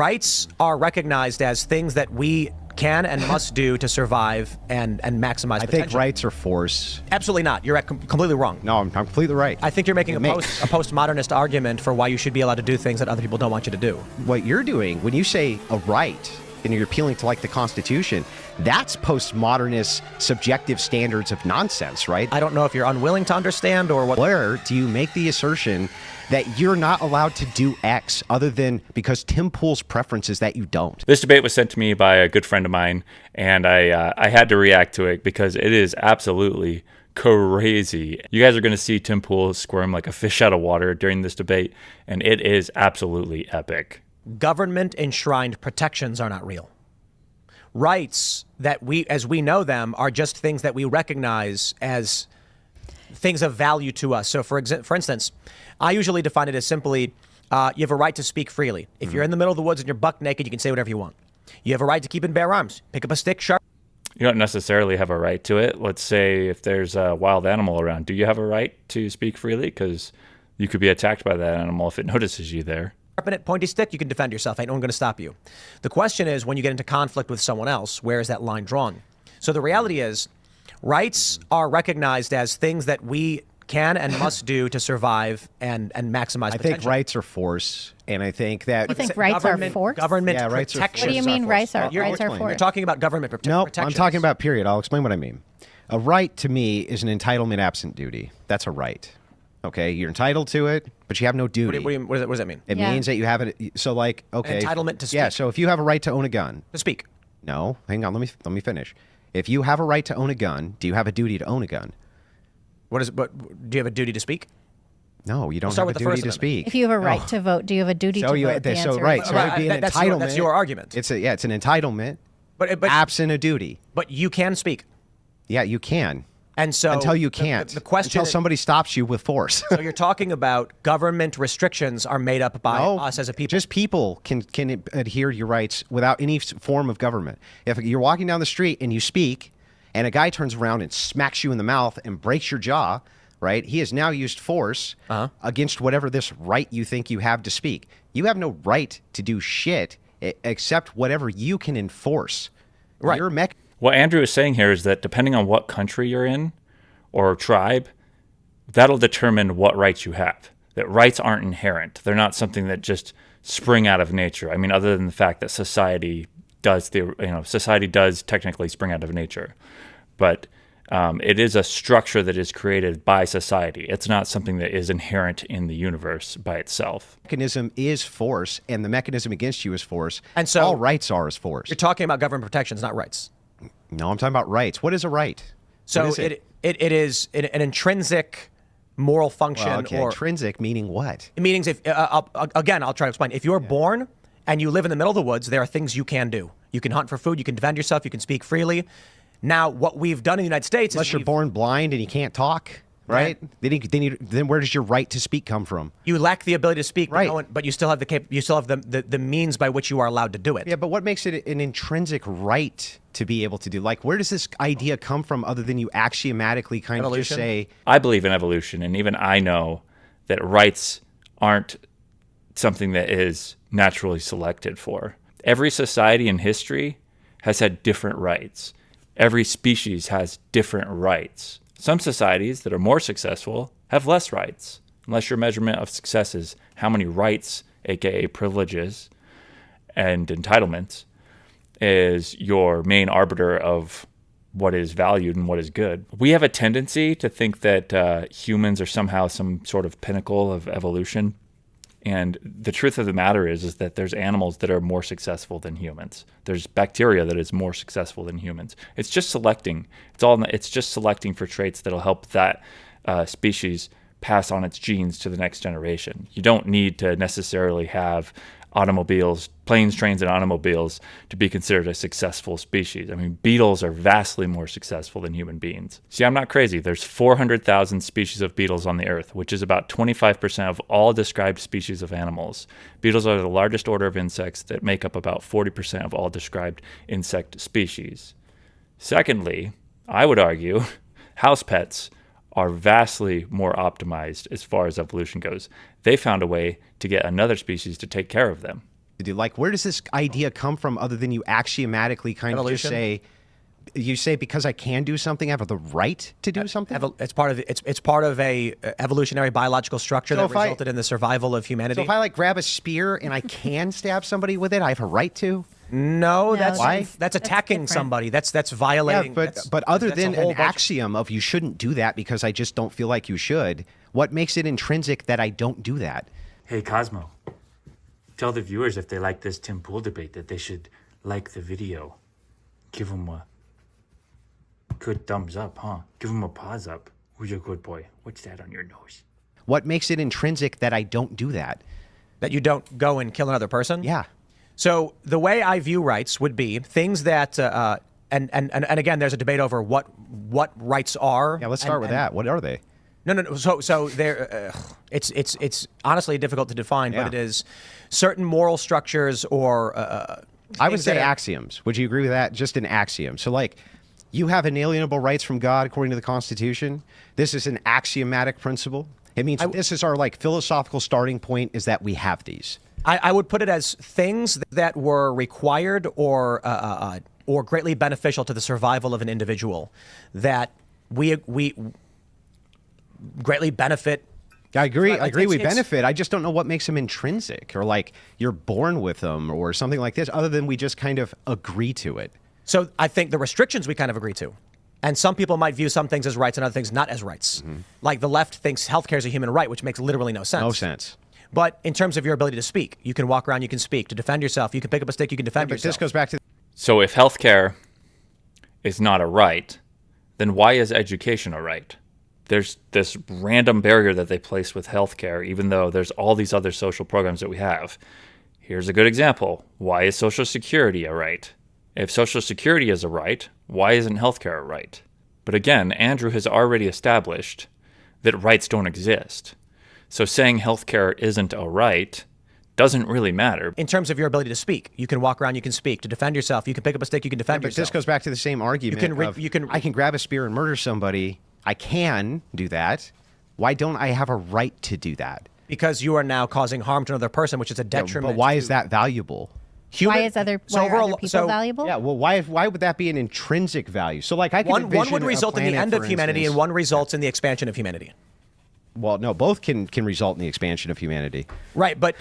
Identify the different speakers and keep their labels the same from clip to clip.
Speaker 1: Rights are recognized as things that we can and must do to survive and maximize potential.
Speaker 2: I think rights are force.
Speaker 1: Absolutely not. You're completely wrong.
Speaker 2: No, I'm completely right.
Speaker 1: I think you're making a postmodernist argument for why you should be allowed to do things that other people don't want you to do.
Speaker 2: What you're doing, when you say a right, and you're appealing to like the Constitution, that's postmodernist subjective standards of nonsense, right?
Speaker 1: I don't know if you're unwilling to understand or what.
Speaker 2: Where do you make the assertion that you're not allowed to do X other than because Tim Pool's preference is that you don't?
Speaker 3: This debate was sent to me by a good friend of mine, and I had to react to it because it is absolutely crazy. You guys are going to see Tim Pool squirm like a fish out of water during this debate, and it is absolutely epic.
Speaker 1: Government enshrined protections are not real. Rights that we, as we know them, are just things that we recognize as things of value to us. So for instance, I usually define it as simply, you have a right to speak freely. If you're in the middle of the woods and you're buck naked, you can say whatever you want. You have a right to keep and bear arms. Pick up a stick, sharp.
Speaker 3: You don't necessarily have a right to it. Let's say if there's a wild animal around, do you have a right to speak freely? Because you could be attacked by that animal if it notices you there.
Speaker 1: Sharpen it, pointy stick, you can defend yourself. Ain't no one going to stop you. The question is, when you get into conflict with someone else, where is that line drawn? So the reality is, rights are recognized as things that we can and must do to survive and maximize potential.
Speaker 2: I think rights are force, and I think that...
Speaker 4: You think rights are force?
Speaker 1: Government
Speaker 2: rights
Speaker 1: protection.
Speaker 4: What do you mean rights are force?
Speaker 1: You're talking about government protections.
Speaker 2: No, I'm talking about period. I'll explain what I mean. A right, to me, is an entitlement absent duty. That's a right. Okay, you're entitled to it, but you have no duty.
Speaker 1: What does that mean?
Speaker 2: It means that you have it. So, like, okay,
Speaker 1: entitlement to speak.
Speaker 2: Yeah. So if you have a right to own a gun,
Speaker 1: to speak.
Speaker 2: No, hang on. Let me finish. If you have a right to own a gun, do you have a duty to own a gun?
Speaker 1: But do you have a duty to speak?
Speaker 2: No, you don't have a duty to speak.
Speaker 4: If you have a right to vote, do you have a duty to vote?
Speaker 2: So right, so it would be an entitlement.
Speaker 1: That's your argument.
Speaker 2: It's an entitlement,
Speaker 1: but
Speaker 2: absent a duty.
Speaker 1: But you can speak.
Speaker 2: Yeah, you can.
Speaker 1: And so
Speaker 2: until you can't,
Speaker 1: the question
Speaker 2: until somebody stops you with force.
Speaker 1: So you're talking about government restrictions are made up by us as a people.
Speaker 2: Just people can adhere to your rights without any form of government. If you're walking down the street and you speak, and a guy turns around and smacks you in the mouth and breaks your jaw, right? He has now used force against whatever this right you think you have to speak. You have no right to do shit except whatever you can enforce.
Speaker 1: Right.
Speaker 3: What Andrew is saying here is that depending on what country you're in or tribe, that'll determine what rights you have. That rights aren't inherent. They're not something that just spring out of nature. I mean, other than the fact that society does technically spring out of nature. But it is a structure that is created by society. It's not something that is inherent in the universe by itself.
Speaker 2: Mechanism is force, and the mechanism against you is force.
Speaker 1: And so
Speaker 2: all rights are is force.
Speaker 1: You're talking about government protections, not rights.
Speaker 2: No, I'm talking about rights. What is a right?
Speaker 1: So it is an intrinsic moral function.
Speaker 2: Well, okay.
Speaker 1: Or
Speaker 2: intrinsic meaning what?
Speaker 1: It means if I'll try to explain. If you're born and you live in the middle of the woods, there are things you can do. You can hunt for food. You can defend yourself. You can speak freely. Now, what we've done in the United States
Speaker 2: unless you're born blind and you can't talk, right? Then where does your right to speak come from?
Speaker 1: You lack the ability to speak,
Speaker 2: right?
Speaker 1: But you still have the means by which you are allowed to do it.
Speaker 2: Yeah, but what makes it an intrinsic right to be able to do? Like, where does this idea come from other than you axiomatically kind of just say...
Speaker 3: I believe in evolution, and even I know that rights aren't something that is naturally selected for. Every society in history has had different rights. Every species has different rights. Some societies that are more successful have less rights, unless your measurement of success is how many rights, aka privileges and entitlements, is your main arbiter of what is valued and what is good. We have a tendency to think that humans are somehow some sort of pinnacle of evolution. And the truth of the matter is that there's animals that are more successful than humans. There's bacteria that is more successful than humans. It's just selecting. It's just selecting for traits that'll help that species pass on its genes to the next generation. You don't need to necessarily have automobiles, planes, trains, and automobiles to be considered a successful species. I mean, beetles are vastly more successful than human beings. See, I'm not crazy. There's 400,000 species of beetles on the earth, which is about 25% of all described species of animals. Beetles are the largest order of insects that make up about 40% of all described insect species. Secondly, I would argue house pets are vastly more optimized as far as evolution goes. They found a way to get another species to take care of them.
Speaker 2: to do. Like, where does this idea come from other than you axiomatically kind of just
Speaker 1: Evolution?
Speaker 2: say because I can do something, I have the right to do something?
Speaker 1: It's part of a evolutionary biological structure
Speaker 2: So
Speaker 1: that
Speaker 2: if I-
Speaker 1: resulted in the survival of humanity.
Speaker 2: So if I like grab a spear and I can stab somebody with it, I have a right to?
Speaker 1: No, that's
Speaker 4: Why?
Speaker 1: that's attacking
Speaker 4: different.
Speaker 1: somebody. That's violating.
Speaker 2: but other
Speaker 1: that's a
Speaker 2: than
Speaker 1: whole
Speaker 2: an
Speaker 1: bunch-
Speaker 2: axiom of you shouldn't do that because I just don't feel like you should, what makes it intrinsic that I don't do that?
Speaker 5: Hey, Cosmo, tell the viewers if they like this Tim Pool debate that they should like the video. Give them a good thumbs up, huh? Give them a paws up. Who's your good boy? What's that on your nose?
Speaker 2: What makes it intrinsic that I don't do that?
Speaker 1: that you don't go and kill another person.
Speaker 2: Yeah.
Speaker 1: So the way I view rights would be things that, and again, there's a debate over what rights are.
Speaker 2: Yeah, let's start with that. What are they?
Speaker 1: No. So there, it's honestly difficult to define,
Speaker 2: Yeah.
Speaker 1: but it is certain moral structures or.
Speaker 2: I would
Speaker 1: things
Speaker 2: say
Speaker 1: that are-
Speaker 2: axioms. Would you agree with that? Just an axiom. So, like, you have inalienable rights from God according to the Constitution. This is an axiomatic principle. It means this is our like philosophical starting point. Is that we have these.
Speaker 1: I would put it as things that were required or greatly beneficial to the survival of an individual that we greatly benefit.
Speaker 2: I agree. I agree. We
Speaker 1: it's-
Speaker 2: benefit. I just don't know what makes them intrinsic, or like you're born with them, or something like this. Other than we just kind of agree to it.
Speaker 1: So I think the restrictions we kind of agree to. And some people might view some things as rights and other things not as rights. Like the left thinks healthcare is a human right, which makes literally no sense.
Speaker 2: No sense.
Speaker 1: But in terms of your ability to speak, you can walk around, you can speak. To defend yourself, you can pick up a stick, you can defend
Speaker 2: But
Speaker 1: yourself.
Speaker 2: this goes back to
Speaker 3: So if healthcare is not a right, then why is education a right? There's this random barrier that they place with healthcare, even though there's all these other social programs that we have. Here's a good example. Why is Social Security a right? If Social Security is a right, why isn't healthcare a right? But again, Andrew has already established that rights don't exist. So saying healthcare isn't a right doesn't really matter.
Speaker 1: In terms of your ability to speak, you can walk around, you can speak. To defend yourself, you can pick up a stick, you can defend
Speaker 2: But
Speaker 1: yourself.
Speaker 2: this goes back to the same argument. I can grab a spear and murder somebody. I can do that. Why don't I have a right to do that?
Speaker 1: Because you are now causing harm to another person, which is a detriment.
Speaker 2: But why
Speaker 1: to
Speaker 2: is that valuable?
Speaker 1: human-
Speaker 4: Why are other people valuable?
Speaker 2: Yeah, well, why would that be an intrinsic value? So, like, I can
Speaker 1: One
Speaker 2: envision
Speaker 1: would
Speaker 2: a
Speaker 1: result in the
Speaker 2: planet,
Speaker 1: end of
Speaker 2: for
Speaker 1: humanity,
Speaker 2: instance-
Speaker 1: and one results in the expansion of humanity.
Speaker 2: Well, no, both can result in the expansion of humanity.
Speaker 1: Right, but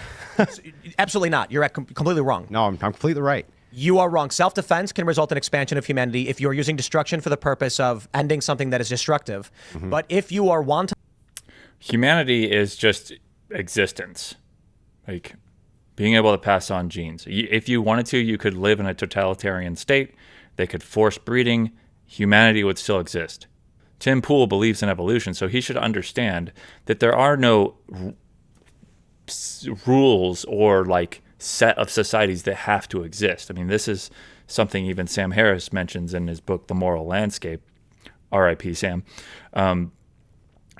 Speaker 1: absolutely not. You're completely wrong.
Speaker 2: No, I'm completely right.
Speaker 1: You are wrong. Self-defense can result in expansion of humanity if you're using destruction for the purpose of ending something that is destructive. But if you are wanton,
Speaker 3: Humanity is just existence. Like being able to pass on genes. If you wanted to, you could live in a totalitarian state. They could force breeding. Humanity would still exist. Tim Pool believes in evolution, so he should understand that there are no rules or like set of societies that have to exist. I mean, this is something even Sam Harris mentions in his book, The Moral Landscape. R.I.P. Sam.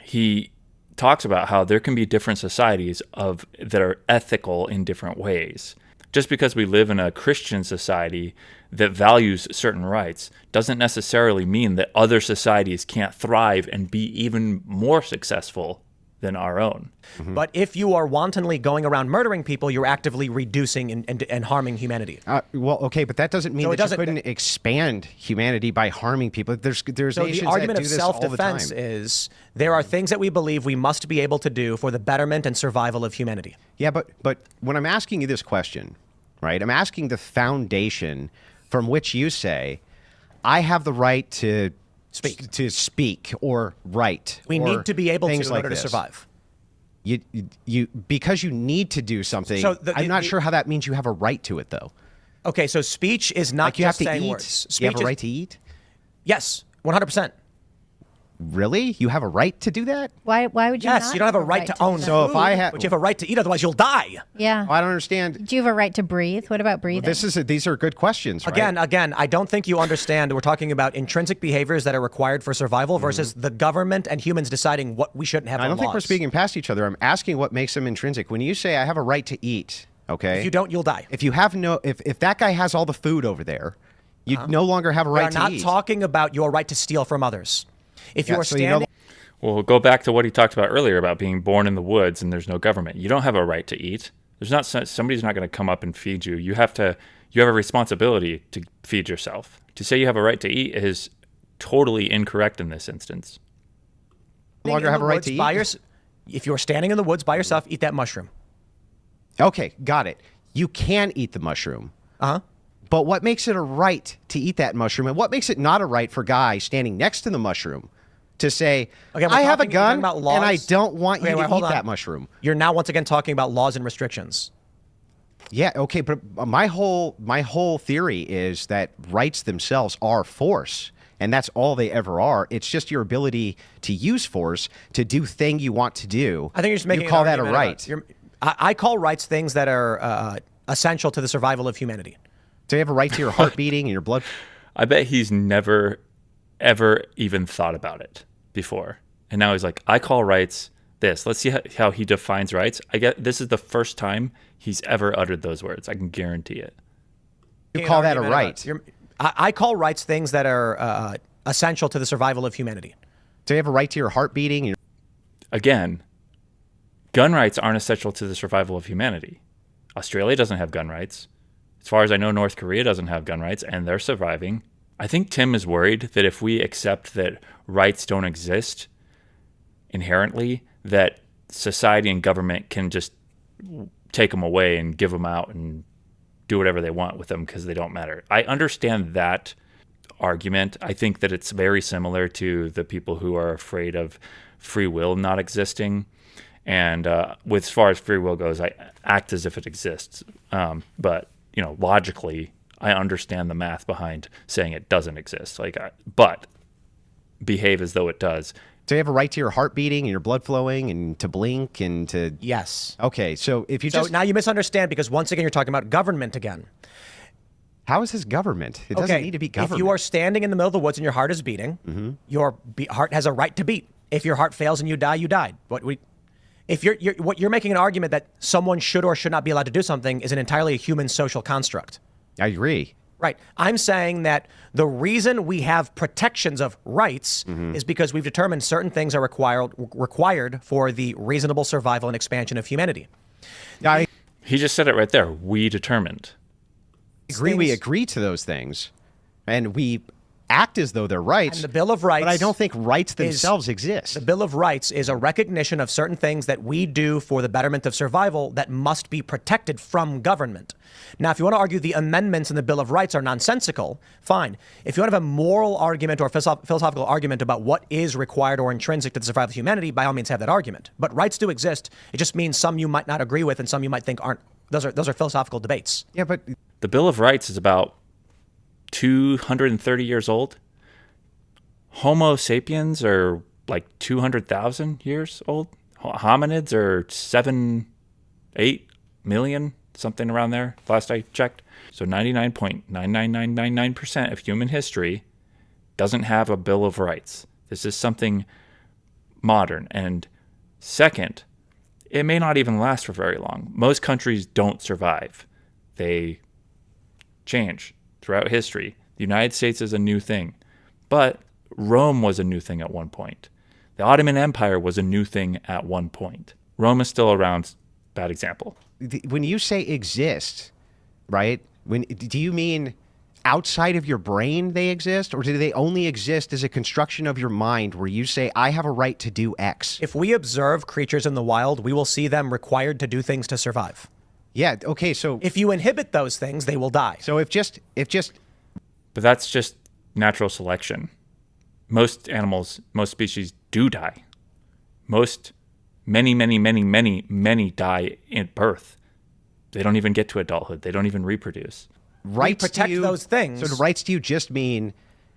Speaker 3: He talks about how there can be different societies that are ethical in different ways. Just because we live in a Christian society that values certain rights doesn't necessarily mean that other societies can't thrive and be even more successful than our own.
Speaker 1: but if you are wantonly going around murdering people, you're actively reducing and harming humanity.
Speaker 2: Well, okay, but that doesn't mean
Speaker 1: So it
Speaker 2: that you
Speaker 1: doesn't-
Speaker 2: couldn't expand humanity by harming people. There's
Speaker 1: So
Speaker 2: nations
Speaker 1: the argument
Speaker 2: that
Speaker 1: of
Speaker 2: do this all the
Speaker 1: self-defense
Speaker 2: time.
Speaker 1: is there are things that we believe we must be able to do for the betterment and survival of humanity.
Speaker 2: Yeah, but when I'm asking you this question, right, I'm asking the foundation from which you say, I have the right to speak or write.
Speaker 1: We
Speaker 2: or
Speaker 1: need to be able to
Speaker 2: things
Speaker 1: in
Speaker 2: like
Speaker 1: order to
Speaker 2: this.
Speaker 1: survive.
Speaker 2: You because you need to do something.
Speaker 1: So
Speaker 2: I'm not sure how that means you have a right to it, though.
Speaker 1: Okay, so speech is not
Speaker 2: Like you have
Speaker 1: just
Speaker 2: to
Speaker 1: saying
Speaker 2: eat.
Speaker 1: words.
Speaker 2: You have
Speaker 1: Speech
Speaker 2: a
Speaker 1: is-
Speaker 2: right to eat.
Speaker 1: Yes, 100%.
Speaker 2: Really? You have a right to do that?
Speaker 4: Why would you
Speaker 1: Yes,
Speaker 4: not
Speaker 1: you don't have a right to own
Speaker 4: do
Speaker 2: So
Speaker 4: that?
Speaker 2: if I have,
Speaker 1: But you have a right to eat, otherwise you'll die.
Speaker 4: Yeah.
Speaker 2: I don't understand.
Speaker 4: Do you have a right to breathe? What about breathing?
Speaker 2: These are good questions. Right?
Speaker 1: Again, I don't think you understand. We're talking about intrinsic behaviors that are required for survival versus the government and humans deciding what we shouldn't have.
Speaker 2: I
Speaker 1: on
Speaker 2: don't think we're
Speaker 1: laws.
Speaker 2: speaking past each other. I'm asking what makes them intrinsic. When you say I have a right to eat, okay?
Speaker 1: If you don't, you'll die.
Speaker 2: If you have if that guy has all the food over there, you no longer have a
Speaker 1: We
Speaker 2: right
Speaker 1: are
Speaker 2: to
Speaker 1: not
Speaker 2: eat.
Speaker 1: talking about your right to steal from others. If you
Speaker 2: Yeah,
Speaker 1: are
Speaker 2: so you
Speaker 1: standing,
Speaker 3: Well, go back to what he talked about earlier about being born in the woods and there's no government. You don't have a right to eat. There's not somebody's not going to come up and feed you. You have a responsibility to feed yourself. To say you have a right to eat is totally incorrect in this instance.
Speaker 2: No longer have a right to eat?
Speaker 1: If you're standing in the woods by yourself, eat that mushroom.
Speaker 2: Okay, got it. You can eat the mushroom.
Speaker 1: Uh-huh.
Speaker 2: But what makes it a right to eat that mushroom? And what makes it not a right for a guy standing next to the mushroom to say,
Speaker 1: Okay,
Speaker 2: I have a
Speaker 1: we're talking
Speaker 2: gun
Speaker 1: about laws.
Speaker 2: and I don't want you
Speaker 1: Okay,
Speaker 2: to
Speaker 1: wait,
Speaker 2: eat
Speaker 1: hold on.
Speaker 2: that mushroom?
Speaker 1: You're now once again talking about laws and restrictions.
Speaker 2: Yeah, okay, but my whole theory is that rights themselves are force, and that's all they ever are. It's just your ability to use force to do thing you want to do.
Speaker 1: I think you're just making
Speaker 2: you call
Speaker 1: an
Speaker 2: that a
Speaker 1: argument
Speaker 2: right.
Speaker 1: I call rights things that are essential to the survival of humanity.
Speaker 2: Do you have a right to your heart beating and your blood?
Speaker 3: I bet he's never, ever even thought about it before. And now he's like, I call rights this. Let's see how he defines rights. I get this is the first time he's ever uttered those words. I can guarantee it.
Speaker 2: You call that a right.
Speaker 1: I call rights things that are essential to the survival of humanity.
Speaker 2: Do you have a right to your heart beating? And
Speaker 3: Again, gun rights aren't essential to the survival of humanity. Australia doesn't have gun rights. As far as I know, North Korea doesn't have gun rights, and they're surviving. I think Tim is worried that if we accept that rights don't exist inherently, that society and government can just take them away and give them out and do whatever they want with them because they don't matter. I understand that argument. I think that it's very similar to the people who are afraid of free will not existing. And with as far as free will goes, I act as if it exists. But logically, I understand the math behind saying it doesn't exist. But behave as though it does.
Speaker 2: do you have a right to your heart beating and your blood flowing and to blink and to?
Speaker 1: Yes.
Speaker 2: Okay, so if you
Speaker 1: So
Speaker 2: just
Speaker 1: now you misunderstand because once again you're talking about government again.
Speaker 2: how is this government? It doesn't need to be government.
Speaker 1: If you are standing in the middle of the woods and your heart is beating, your heart has a right to beat. If your heart fails and you die, you died. If you're making an argument that someone should or should not be allowed to do something is an entirely human social construct.
Speaker 2: I agree.
Speaker 1: Right. I'm saying that the reason we have protections of rights is because we've determined certain things are required for the reasonable survival and expansion of humanity.
Speaker 3: He just said it right there. We determined.
Speaker 2: We agree to those things, and we act as though they're rights.
Speaker 1: And the Bill of Rights.
Speaker 2: But I don't think rights themselves exist.
Speaker 1: The Bill of Rights is a recognition of certain things that we do for the betterment of survival that must be protected from government. Now, if you want to argue the amendments in the Bill of Rights are nonsensical, fine. If you want to have a moral argument or philosophical argument about what is required or intrinsic to the survival of humanity, by all means have that argument. But rights do exist. It just means some you might not agree with and some you might think aren't. Those are philosophical debates.
Speaker 2: Yeah, but
Speaker 3: The Bill of Rights is about 230 years old. Homo sapiens are like 200,000 years old. Hominids are 8 million, something around there, last I checked. So 99.99999% of human history doesn't have a Bill of Rights. This is something modern. And second, it may not even last for very long. Most countries don't survive. They change throughout history. The United States is a new thing, but Rome was a new thing at one point. The Ottoman Empire was a new thing at one point. Rome is still around. Bad example.
Speaker 2: when you say exist, right? Do you mean outside of your brain they exist, or do they only exist as a construction of your mind where you say, I have a right to do X?
Speaker 1: If we observe creatures in the wild, we will see them required to do things to survive.
Speaker 2: Yeah, okay, so
Speaker 1: If you inhibit those things, they will die.
Speaker 2: so if just
Speaker 3: But that's just natural selection. Most animals, most species do die. Many die in birth. They don't even get to adulthood. They don't even reproduce.
Speaker 2: rights
Speaker 1: protect
Speaker 2: to you,
Speaker 1: those things.
Speaker 2: So the rights to you just mean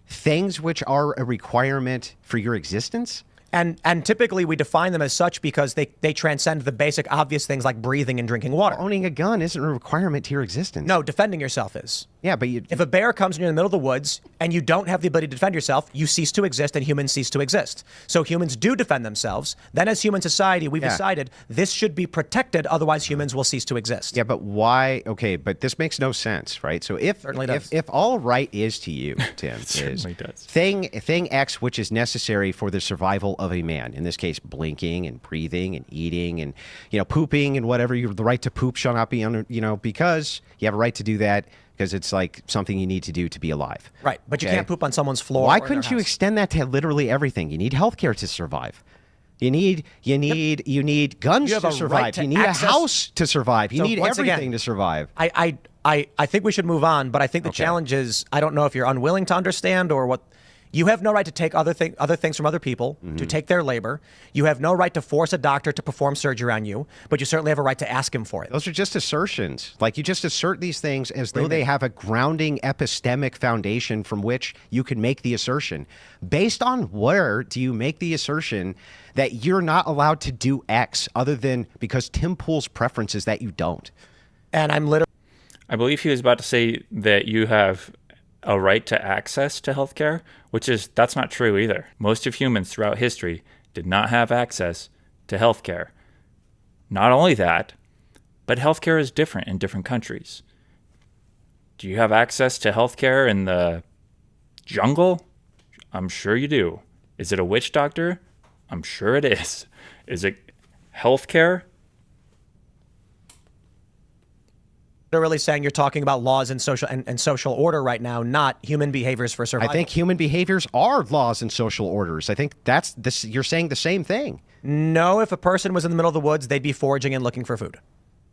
Speaker 2: things which are a requirement for your existence?
Speaker 1: And typically we define them as such because they transcend the basic obvious things like breathing and drinking water.
Speaker 2: Owning a gun isn't a requirement to your existence.
Speaker 1: No, defending yourself is.
Speaker 2: Yeah, but
Speaker 1: if a bear comes and you're in the middle of the woods and you don't have the ability to defend yourself, you cease to exist and humans cease to exist. So humans do defend themselves. Then as human society, we've decided this should be protected. Otherwise, humans will cease to exist.
Speaker 2: Yeah, but why? Okay, but this makes no sense, right? So if all right is to you, Tim, is thing X, which is necessary for the survival of a man, in this case, blinking and breathing and eating and, pooping and whatever, the right to poop shall not be under, because you have a right to do that. Because it's like something you need to do to be alive.
Speaker 1: Right, but you can't poop on someone's floor.
Speaker 2: Why couldn't you extend that to literally everything? You need healthcare to survive. You need guns to survive. You need a house to survive. You need everything to survive.
Speaker 1: I think we should move on, but I think the challenge is, I don't know if you're unwilling to understand or what. You have no right to take other things from other people, to take their labor. You have no right to force a doctor to perform surgery on you, but you certainly have a right to ask him for it.
Speaker 2: Those are just assertions. Like, you just assert these things as though they have a grounding epistemic foundation from which you can make the assertion. Based on where do you make the assertion that you're not allowed to do X other than because Tim Pool's preference is that you don't?
Speaker 1: And I'm literally...
Speaker 3: I believe he was about to say that you have a right to access to healthcare, that's not true either. Most of humans throughout history did not have access to healthcare. Not only that, but healthcare is different in different countries. Do you have access to healthcare in the jungle? I'm sure you do. Is it a witch doctor? I'm sure it is. Is it healthcare?
Speaker 1: Literally saying you're talking about laws and social order right now, not human behaviors for survival.
Speaker 2: I think human behaviors are laws and social orders. I think that's this. You're saying the same thing.
Speaker 1: No, if a person was in the middle of the woods, they'd be foraging and looking for food.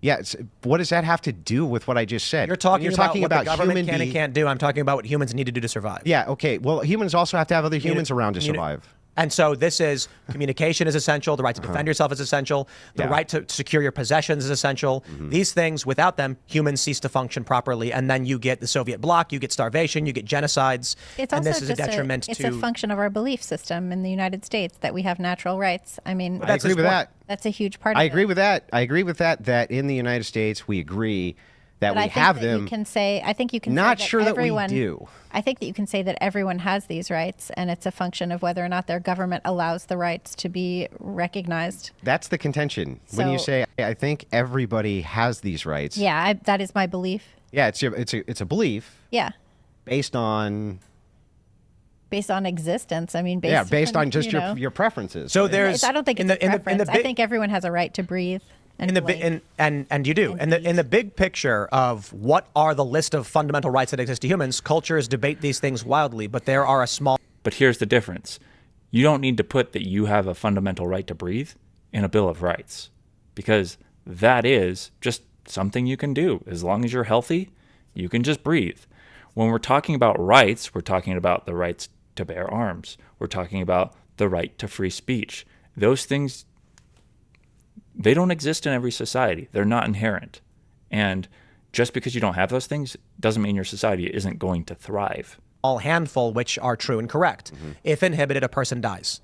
Speaker 2: Yeah, what does that have to do with what I just said?
Speaker 1: You're talking about what the government can and can't do. I'm talking about what humans need to do to survive.
Speaker 2: Yeah, okay. Well, humans also have to have other humans around to survive.
Speaker 1: And so this is communication is essential. The right to defend yourself is essential. The right to secure your possessions is essential. These things, without them, humans cease to function properly. And then you get the Soviet bloc, you get starvation, you get genocides.
Speaker 4: It's
Speaker 1: and
Speaker 4: also
Speaker 1: this is a detriment
Speaker 4: it's a function of our belief system in the United States that we have natural rights. I mean,
Speaker 2: I agree with that.
Speaker 4: That's a huge part of it.
Speaker 2: I agree with that. I agree with that, that in the United States, we agree that we have them.
Speaker 4: I think you can
Speaker 2: not
Speaker 4: say that
Speaker 2: sure
Speaker 4: everyone,
Speaker 2: that we do.
Speaker 4: I think that you can say that everyone has these rights, and it's a function of whether or not their government allows the rights to be recognized.
Speaker 2: That's the contention. When you say, I think everybody has these rights.
Speaker 4: Yeah, that is my belief.
Speaker 2: Yeah, it's a belief.
Speaker 4: Yeah.
Speaker 2: Based on
Speaker 4: existence. I mean,
Speaker 2: based on just your preferences.
Speaker 1: So there's.
Speaker 4: I don't think it's a preference. I think everyone has a right to breathe. And
Speaker 1: you do. In the big picture of what are the list of fundamental rights that exist to humans, cultures debate these things wildly, but there are a small...
Speaker 3: But here's the difference. You don't need to put that you have a fundamental right to breathe in a Bill of Rights, because that is just something you can do. As long as you're healthy, you can just breathe. When we're talking about rights, we're talking about the rights to bear arms. We're talking about the right to free speech. Those things, they don't exist in every society. They're not inherent. And just because you don't have those things doesn't mean your society isn't going to thrive.
Speaker 1: All handful which are true and correct. If inhibited, a person dies.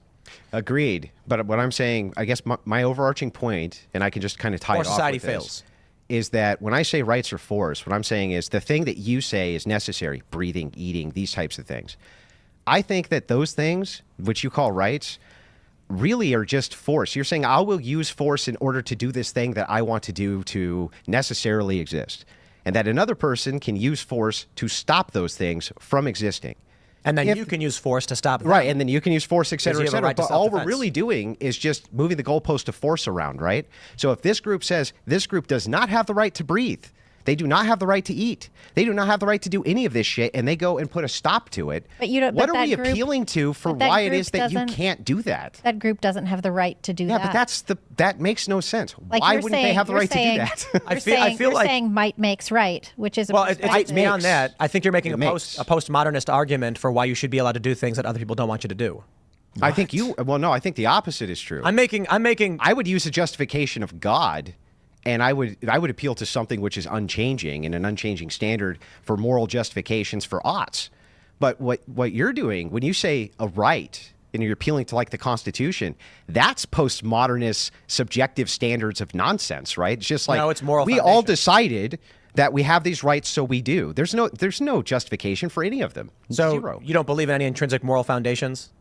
Speaker 2: Agreed. But what I'm saying, I guess my overarching point, and I can just kind of tie it off
Speaker 1: society
Speaker 2: with this,
Speaker 1: fails.
Speaker 2: Is that when I say rights are forced, what I'm saying is the thing that you say is necessary, breathing, eating, these types of things. I think that those things, which you call rights, really are just force. You're saying I will use force in order to do this thing that I want to do to necessarily exist. And that another person can use force to stop those things from existing.
Speaker 1: And then you can use force to stop them.
Speaker 2: Right, and then you can use force, et cetera, et
Speaker 1: Because you have a
Speaker 2: cetera.
Speaker 1: right to
Speaker 2: But all we're
Speaker 1: self-defense.
Speaker 2: really doing is just moving the goalpost of force around, right? So if this group says this group does not have the right to breathe, they do not have the right to eat, they do not have the right to do any of this shit, and they go and put a stop to it,
Speaker 4: But you don't-
Speaker 2: what
Speaker 4: but
Speaker 2: are we
Speaker 4: that group-
Speaker 2: appealing to for
Speaker 4: but that
Speaker 2: why it
Speaker 4: group
Speaker 2: is that you
Speaker 4: doesn't-
Speaker 2: can't do that?
Speaker 4: That group doesn't have the right to do
Speaker 2: Yeah,
Speaker 4: that.
Speaker 2: but that makes no sense.
Speaker 4: Like
Speaker 2: Why
Speaker 4: you're
Speaker 2: wouldn't they
Speaker 4: saying-
Speaker 2: have the
Speaker 4: you're
Speaker 2: right
Speaker 4: saying-
Speaker 2: to do that?
Speaker 1: I feel
Speaker 4: you're
Speaker 1: like-
Speaker 4: saying might makes right, which is a
Speaker 1: Well, it's
Speaker 4: perspective.
Speaker 1: beyond that. I think you're making a
Speaker 2: makes.
Speaker 1: postmodernist argument for why you should be allowed to do things that other people don't want you to do.
Speaker 2: I think no, I think the opposite is true.
Speaker 1: I'm making.
Speaker 2: I would use a justification of God, and I would appeal to something which is unchanging and an unchanging standard for moral justifications for oughts. But what you're doing when you say a right and you're appealing to like the Constitution, that's postmodernist subjective standards of nonsense, right? It's just like
Speaker 1: No, it's moral
Speaker 2: we all
Speaker 1: foundation.
Speaker 2: decided that we have these rights, so we do. There's no justification for any of them.
Speaker 1: So
Speaker 2: Zero.
Speaker 1: you don't believe in any intrinsic moral foundations?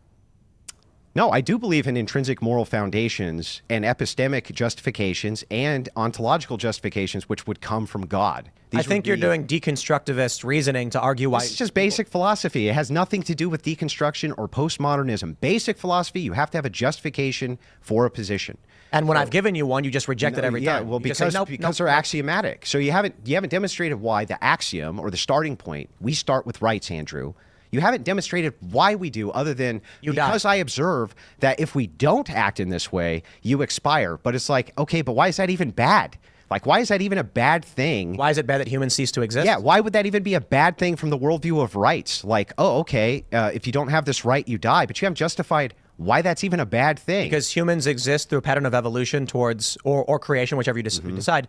Speaker 2: No, I do believe in intrinsic moral foundations and epistemic justifications and ontological justifications, which would come from God.
Speaker 1: I think you're doing deconstructivist reasoning to argue why.
Speaker 2: This is just basic philosophy. It has nothing to do with deconstruction or postmodernism. Basic philosophy, you have to have a justification for a position.
Speaker 1: And when I've given you one, you just reject it every
Speaker 2: Yeah,
Speaker 1: time.
Speaker 2: well,
Speaker 1: You just say,
Speaker 2: because
Speaker 1: nope,
Speaker 2: because
Speaker 1: nope,
Speaker 2: they're axiomatic. So you haven't demonstrated why the axiom or the starting point. We start with rights, Andrew. You haven't demonstrated why we do, other than because I observe that if we don't act in this way, you expire. But it's like, okay, but why is that even bad? Like, why is that even a bad thing?
Speaker 1: Why is it bad that humans cease to exist?
Speaker 2: Yeah, why would that even be a bad thing from the worldview of rights? Like, oh, okay, if you don't have this right, you die. But you haven't justified why that's even a bad thing.
Speaker 1: Because humans exist through a pattern of evolution towards, or creation, whichever you decide,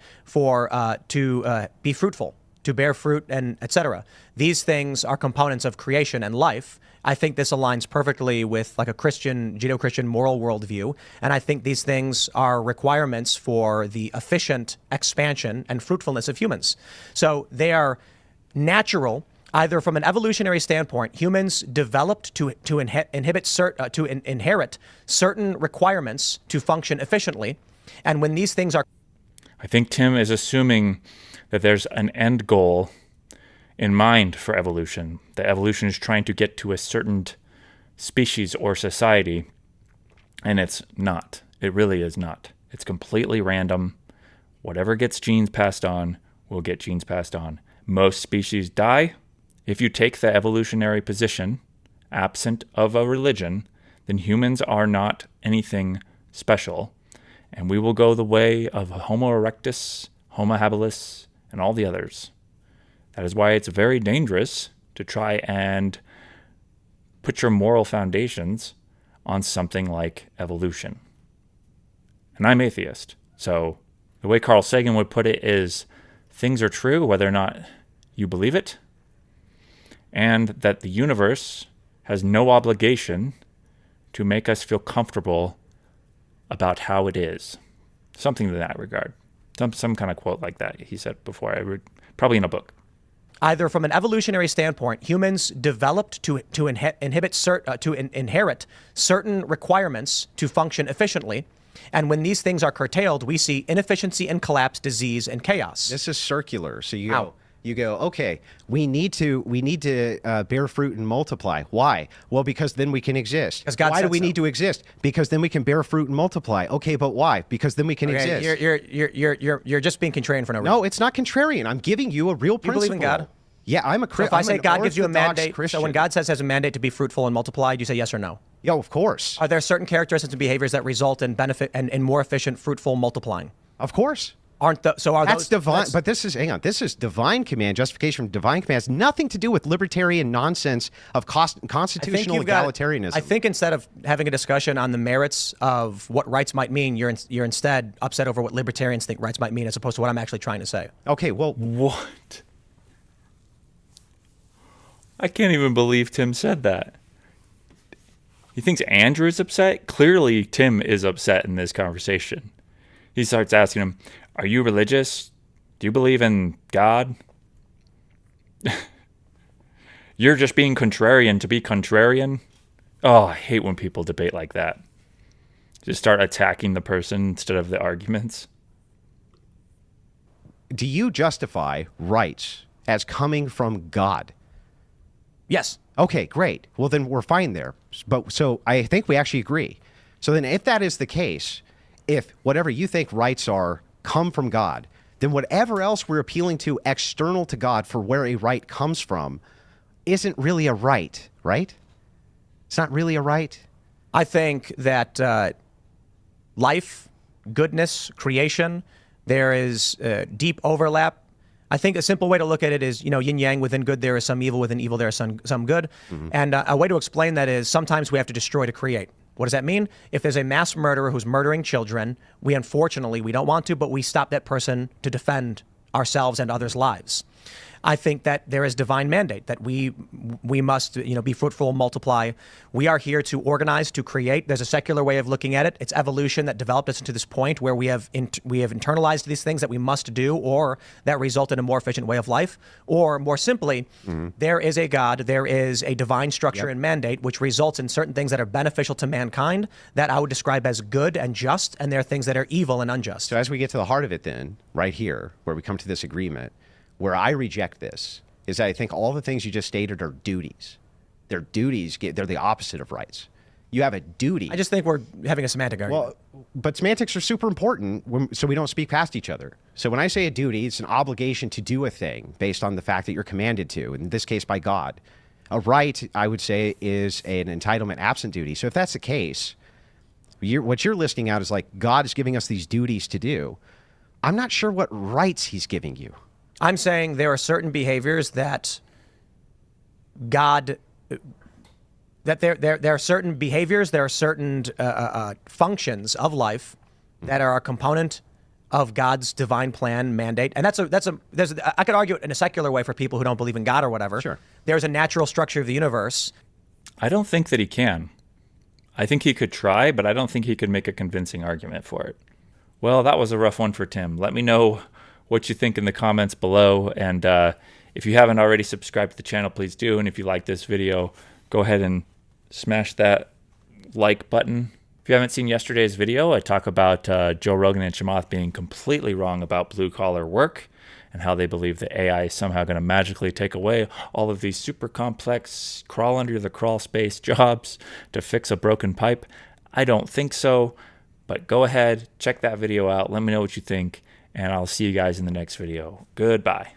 Speaker 1: to be fruitful, to bear fruit, and etc. These things are components of creation and life. I think this aligns perfectly with like a Christian, Judeo-Christian moral worldview. And I think these things are requirements for the efficient expansion and fruitfulness of humans. So they are natural. Either from an evolutionary standpoint, humans developed to inherit certain requirements to function efficiently. And when these things are...
Speaker 3: I think Tim is assuming that there's an end goal in mind for evolution. That evolution is trying to get to a certain species or society, and it's not. It really is not. It's completely random. Whatever gets genes passed on will get genes passed on. Most species die. If you take the evolutionary position, absent of a religion, then humans are not anything special, and we will go the way of Homo erectus, Homo habilis, and all the others. That is why it's very dangerous to try and put your moral foundations on something like evolution. And I'm atheist, so the way Carl Sagan would put it is things are true whether or not you believe it, and that the universe has no obligation to make us feel comfortable about how it is. Something in that regard. Some kind of quote like that he said before. I read, probably in a book.
Speaker 1: Either from an evolutionary standpoint, humans developed to inherit certain requirements to function efficiently. And when these things are curtailed, we see inefficiency and collapse, disease, and chaos.
Speaker 2: This is circular. So you go, okay, we need to bear fruit and multiply. Why? Well, because then we can exist. Why do we need to exist? Because then we can bear fruit and multiply. Okay, but why? Because then we can exist.
Speaker 1: You're just being contrarian for no reason.
Speaker 2: No, it's not contrarian. I'm giving you a real principle.
Speaker 1: You believe in God?
Speaker 2: Yeah, I'm a Christian.
Speaker 1: So if I say God gives you a mandate,
Speaker 2: Christian.
Speaker 1: so when God says has a mandate to be fruitful and multiply, do you say yes or no?
Speaker 2: Yeah, of course.
Speaker 1: Are there certain characteristics and behaviors that result in benefit and in more efficient, fruitful multiplying?
Speaker 2: Of course.
Speaker 1: That's
Speaker 2: divine, but this is divine command, justification from divine command. It has nothing to do with libertarian nonsense of constitutional egalitarianism.
Speaker 1: I think instead of having a discussion on the merits of what rights might mean, you're instead upset over what libertarians think rights might mean, as opposed to what I'm actually trying to say.
Speaker 2: Okay, well,
Speaker 3: what? I can't even believe Tim said that. He thinks Andrew's upset? Clearly, Tim is upset in this conversation. He starts asking him, are you religious? Do you believe in God? You're just being contrarian to be contrarian? Oh, I hate when people debate like that. Just start attacking the person instead of the arguments.
Speaker 2: Do you justify rights as coming from God?
Speaker 1: Yes.
Speaker 2: Okay, great. Well, then we're fine there. But so I think we actually agree. So then if that is the case, if whatever you think rights are come from God, then whatever else we're appealing to external to God for where a right comes from isn't really a right, right? It's not really a right.
Speaker 1: I think that life, goodness, creation, there is deep overlap. I think a simple way to look at it is, yin yang, within good there is some evil, within evil there is some good. Mm-hmm. And a way to explain that is sometimes we have to destroy to create. What does that mean? If there's a mass murderer who's murdering children, we don't want to, but we stop that person to defend ourselves and others' lives. I think that there is divine mandate that we must be fruitful, multiply. We are here to organize, to create. There's a secular way of looking at it. It's evolution that developed us into this point where we have internalized these things that we must do, or that result in a more efficient way of life. Or more simply, there is a God, there is a divine structure and mandate which results in certain things that are beneficial to mankind that I would describe as good and just, and there are things that are evil and unjust.
Speaker 2: So as we get to the heart of it then, right here, where we come to this agreement, where I reject this is I think all the things you just stated are duties. They're duties. They're the opposite of rights. You have a duty.
Speaker 1: I just think we're having a semantic argument.
Speaker 2: Well, but semantics are super important so we don't speak past each other. So when I say a duty, it's an obligation to do a thing based on the fact that you're commanded to, in this case by God. A right, I would say, is an entitlement absent duty. So if that's the case, what you're listing out is like God is giving us these duties to do. I'm not sure what rights he's giving you.
Speaker 1: I'm saying there are certain behaviors that God, that there are certain behaviors, there are certain functions of life that are a component of God's divine plan mandate, and I could argue it in a secular way for people who don't believe in God or whatever.
Speaker 2: Sure,
Speaker 1: there's a natural structure of the universe.
Speaker 3: I don't think that he can. I think he could try, but I don't think he could make a convincing argument for it. Well, that was a rough one for Tim. Let me know what you think in the comments below. And if you haven't already subscribed to the channel, please do. And if you like this video, go ahead and smash that like button. If you haven't seen yesterday's video, I talk about Joe Rogan and Chamath being completely wrong about blue-collar work and how they believe that AI is somehow going to magically take away all of these super complex crawl under the crawl space jobs to fix a broken pipe. I don't think so, but go ahead, check that video out. Let me know what you think. And I'll see you guys in the next video. Goodbye.